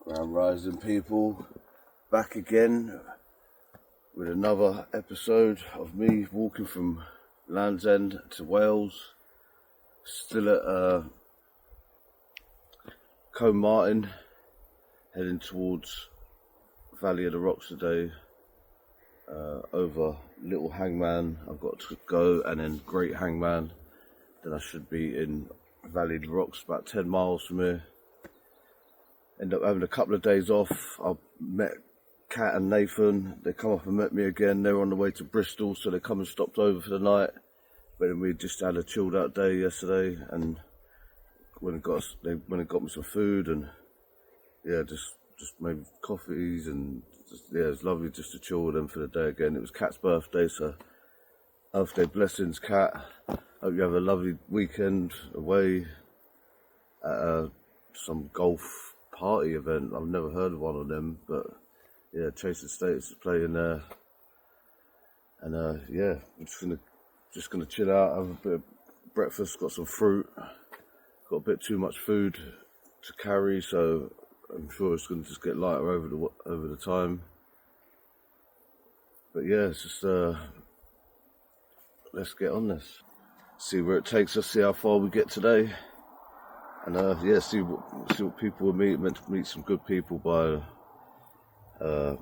Grand Rising people, back again with another episode of me walking from Land's End to Wales. Still at Combe Martin, heading towards Valley of the Rocks today, over Little Hangman I've got to go, and then Great Hangman. Then I should be in Valley of the Rocks, about 10 miles from here. End up having a couple of days off. I met Kat and Nathan. They come up and met me again. They were on the way to Bristol, so they come and stopped over for the night. But then we just had a chilled out day yesterday, and they went and got me some food, and yeah, just made coffees, and it was lovely just to chill with them for the day again. It was Kat's birthday, so birthday blessings, Kat. Hope you have a lovely weekend away at some golf party event. I've never heard of one of them, but yeah, Chasing States is playing there, and yeah, we're just gonna chill out, have a bit of breakfast, got some fruit, got a bit too much food to carry, so I'm sure it's gonna just get lighter over the time. But yeah, it's just let's get on this, see where it takes us, see how far we get today. And yeah, see what people will meet. Meant to meet some good people by the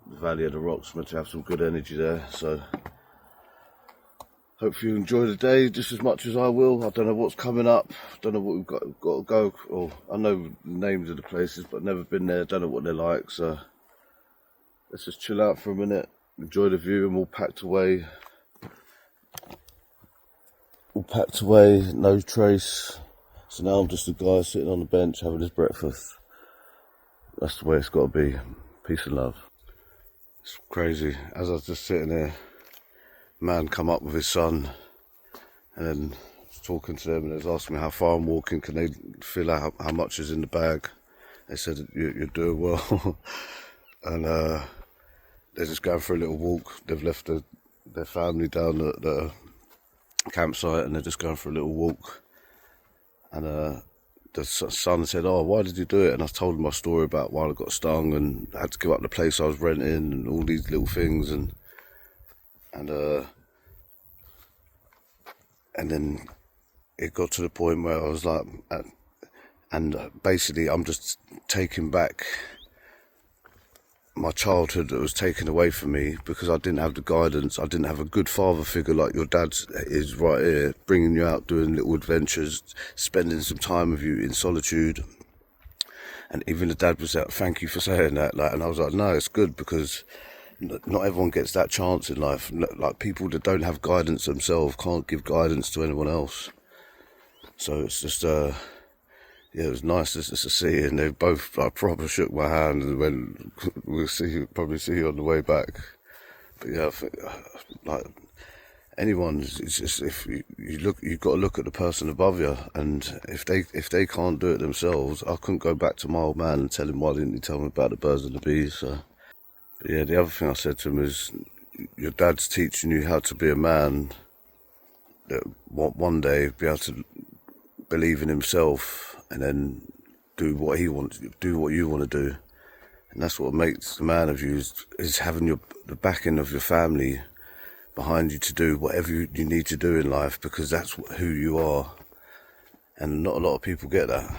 Valley of the Rocks. Meant to have some good energy there. So hope you enjoy the day just as much as I will. I don't know what's coming up. Don't know what we've got to go. Or I know the names of the places, but never been there. Don't know what they're like. So let's just chill out for a minute, enjoy the view, and we're all packed away. No trace. So now I'm just a guy sitting on the bench having his breakfast. That's the way it's got to be. Peace and love. It's crazy. As I was just sitting there, a man come up with his son, and then I was talking to them, and they was asking me how far I'm walking. Can they feel out how much is in the bag? They said you're doing well, and they're just going for a little walk. They've left their family down at the campsite, and they're just going for a little walk. And the son said, "Oh, why did you do it?" And I told him my story about why I got stung and I had to give up the place I was renting and all these little things, and then it got to the point where I was like, and basically I'm just taking back my childhood that was taken away from me because I didn't have the guidance. I didn't have a good father figure like your dad is right here, bringing you out, doing little adventures, spending some time with you in solitude. And even the dad was like, "Thank you for saying that." And I was like, "No, it's good, because not everyone gets that chance in life. Like, people that don't have guidance themselves can't give guidance to anyone else." So it's just yeah, it was nice just to see, and they both like proper shook my hand and went, "We'll probably see you on the way back." But yeah, I think, like anyone, it's just, if you look, you've got to look at the person above you, and if they can't do it themselves, I couldn't go back to my old man and tell him, "Why didn't you tell me about the birds and the bees?" So, but yeah, the other thing I said to him is, your dad's teaching you how to be a man that one day be able to believe in himself and then do what he wants, do what you want to do. And that's what makes the man of you, is having the backing of your family behind you to do whatever you need to do in life, because that's who you are. And not a lot of people get that.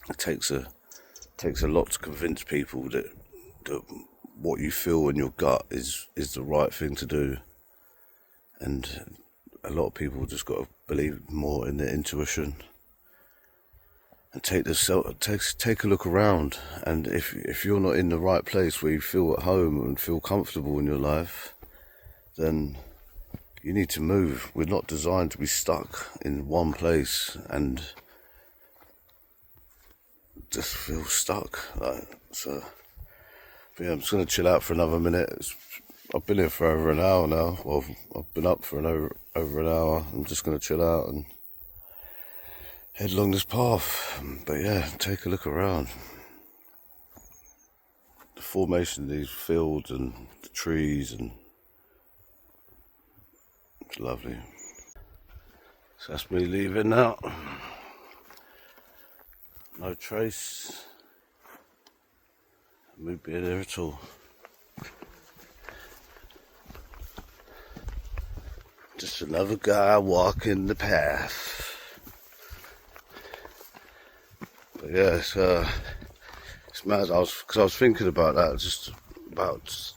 It takes a lot to convince people that what you feel in your gut is the right thing to do. And a lot of people just got to believe more in their intuition and take a look around. And if you're not in the right place where you feel at home and feel comfortable in your life, then you need to move. We're not designed to be stuck in one place and just feel stuck. So yeah, I'm just going to chill out for another minute. I've been here for over an hour now. Well, I've been up for over an hour. I'm just going to chill out and head along this path. But yeah, take a look around. The formation of these fields and the trees, and it's lovely. So that's me leaving now. No trace of me being there at all. Just another guy walking the path. But yeah, it's mad. I was thinking about that, just about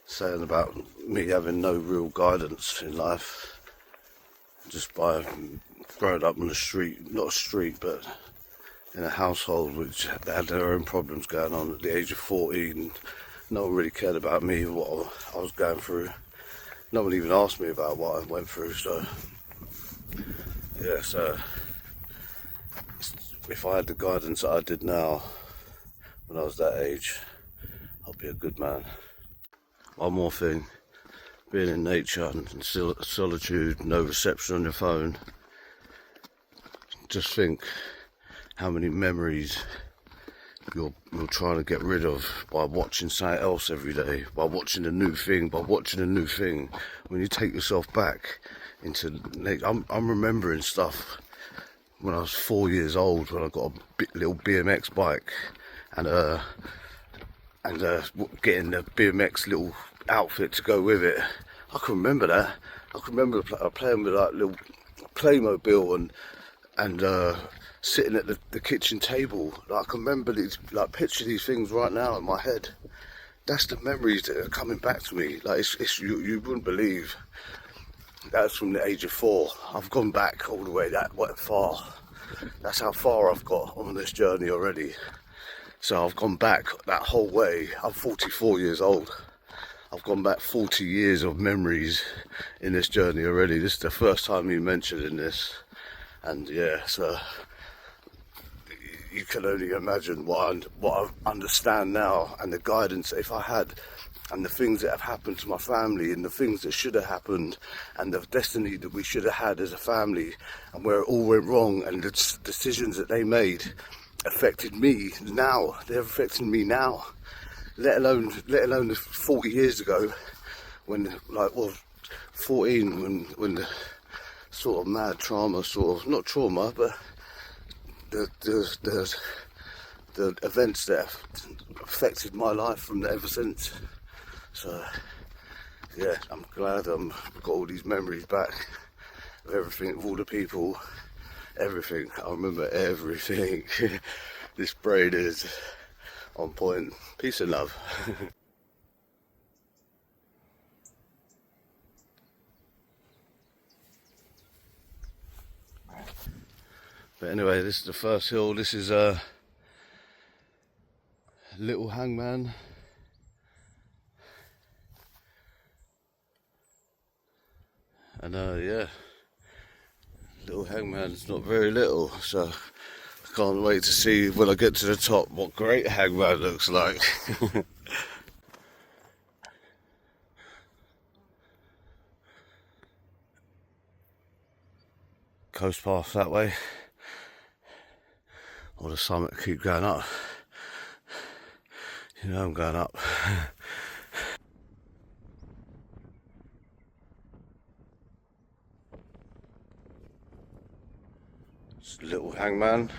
saying about me having no real guidance in life, just by growing up on the street, not a street, but in a household which had their own problems going on at the age of 14. No one really cared about me, what I was going through. No one even asked me about what I went through, so yeah, so if I had the guidance that I did now when I was that age, I'd be a good man. One more thing, being in nature and solitude, no reception on your phone, just think how many memories you're trying to get rid of by watching something else every day, by watching a new thing. When you take yourself back into nature, I'm remembering stuff when I was 4 years old, when I got a little BMX bike and getting the BMX little outfit to go with it. I can remember that. I can remember playing with like little Playmobil and sitting at the kitchen table. Like, I can remember these, like, picture these things right now in my head. That's the memories that are coming back to me. Like, you wouldn't believe. That's from the age of 4. I've gone back all the way that far. That's how far I've got on this journey already. So I've gone back that whole way. I'm 44 years old. I've gone back 40 years of memories in this journey already. This is the first time you mentioned in this. And yeah, so you can only imagine what I understand now, and the guidance if I had, and the things that have happened to my family, and the things that should have happened, and the destiny that we should have had as a family, and where it all went wrong, and the decisions that they made affected me now. They're affecting me now, let alone 40 years ago, when 14, when the sort of mad trauma, sort of not trauma, but the events that have affected my life from ever since. So yeah, I'm glad I've got all these memories back of everything, of all the people, everything. I remember everything. This brain is on point. Peace and love. But anyway, this is the first hill. This is a Little Hangman. And yeah, Little Hangman's not very little, so I can't wait to see when I get to the top what Great Hangman looks like. Coast path that way, or the summit keep going up. You know I'm going up. It's Little Hangman.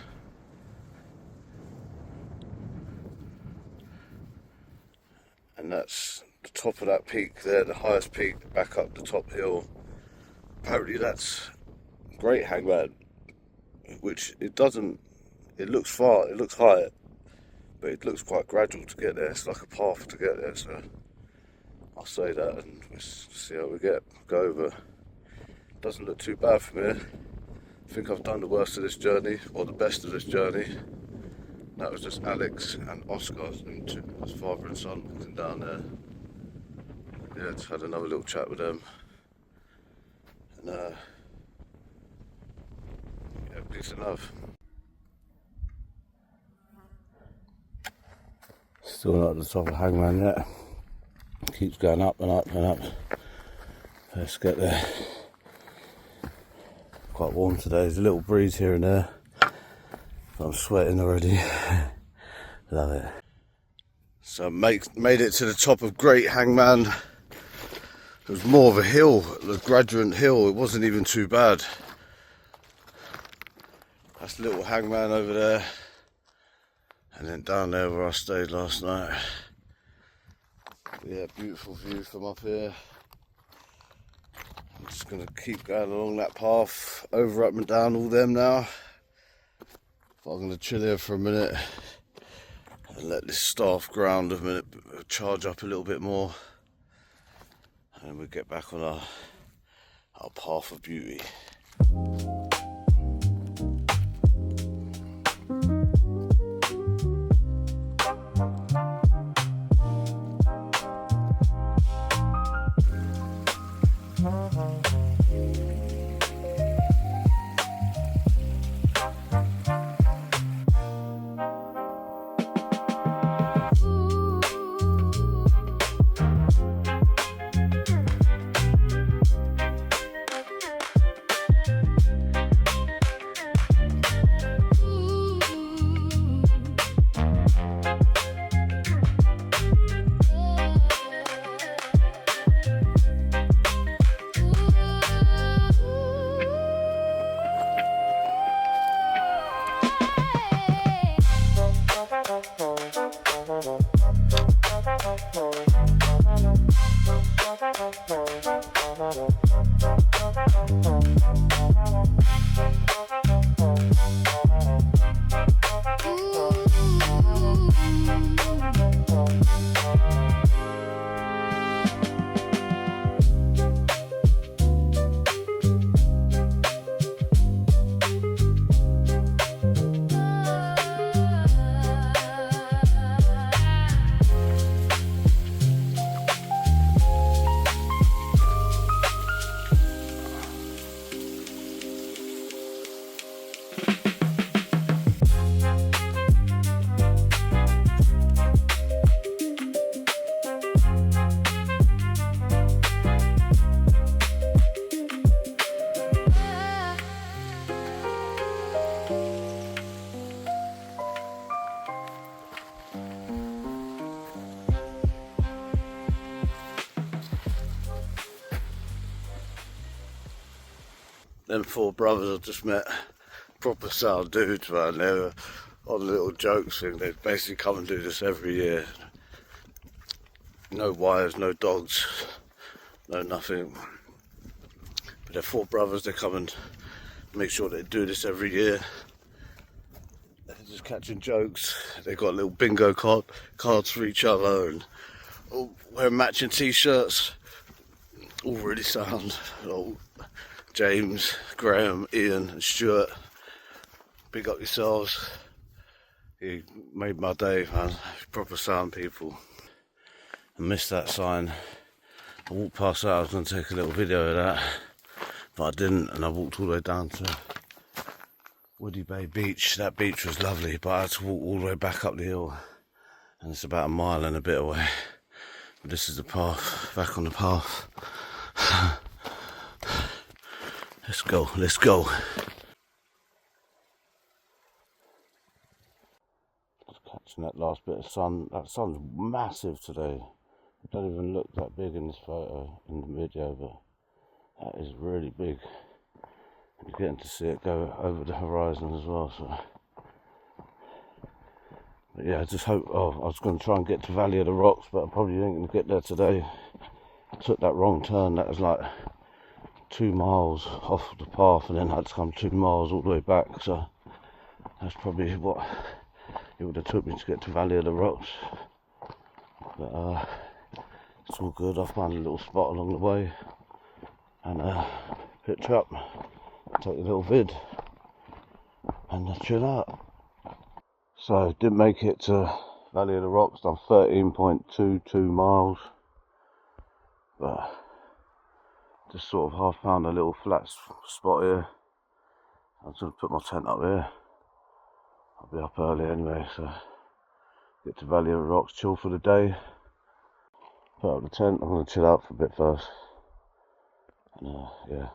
And that's the top of that peak there, the highest peak, back up the top hill. Apparently that's Great Hangman, which it looks far, it looks high, but it looks quite gradual to get there. It's like a path to get there, so I'll say that and we'll see how we go over. Doesn't look too bad from here. I think I've done the worst of this journey, or the best of this journey. That was just Alex and Oscar, and his father and son walking down there. Yeah, just had another little chat with them. And yeah, peace and love. Still not at the top of Hangman yet. Keeps going up and up and up. Let's get there. Quite warm today. There's a little breeze here and there. But I'm sweating already. Love it. So made it to the top of Great Hangman. It was more of a hill, a gradient hill. It wasn't even too bad. That's Little Hangman over there. And then down there where I stayed last night. Yeah, beautiful view from up here. I'm just going to keep going along that path, over, up and down all them now. But I'm going to chill here for a minute and let this staff ground a minute, charge up a little bit more. And then we'll get back on our path of beauty. Them four brothers I just met, proper sound dudes, man. They were on a little jokes thing. They basically come and do this every year. No wives, no dogs, no nothing. But they're four brothers. They come and make sure they do this every year. They're just catching jokes. They got little bingo cards for each other and all wearing matching t-shirts. All really sound. James, Graham, Ian and Stuart, big up yourselves. You made my day, man. Proper sound people. I missed that sign. I walked past that, I was going to take a little video of that, but I didn't, and I walked all the way down to Woody Bay Beach. That beach was lovely, but I had to walk all the way back up the hill, and it's about a mile and a bit away. But this is the path, back on the path. Let's go, let's go. Just catching that last bit of sun. That sun's massive today. It don't even look that big in this photo, in the video, but that is really big. You're getting to see it go over the horizon as well, so. But yeah, I just hope, I was going to try and get to Valley of the Rocks, but I probably ain't going to get there today. I took that wrong turn, that was like 2 miles off the path, and then I had to come 2 miles all the way back, so that's probably what it would have took me to get to Valley of the Rocks. But it's all good. I found a little spot along the way and picked up, take a little vid and chill out. So didn't make it to Valley of the Rocks, done 13.22 miles, but just sort of half found a little flat spot here. I'm just going to put my tent up here. I'll be up early anyway, so get to Valley of the Rocks, chill for the day. Put up the tent, I'm going to chill out for a bit first. And yeah.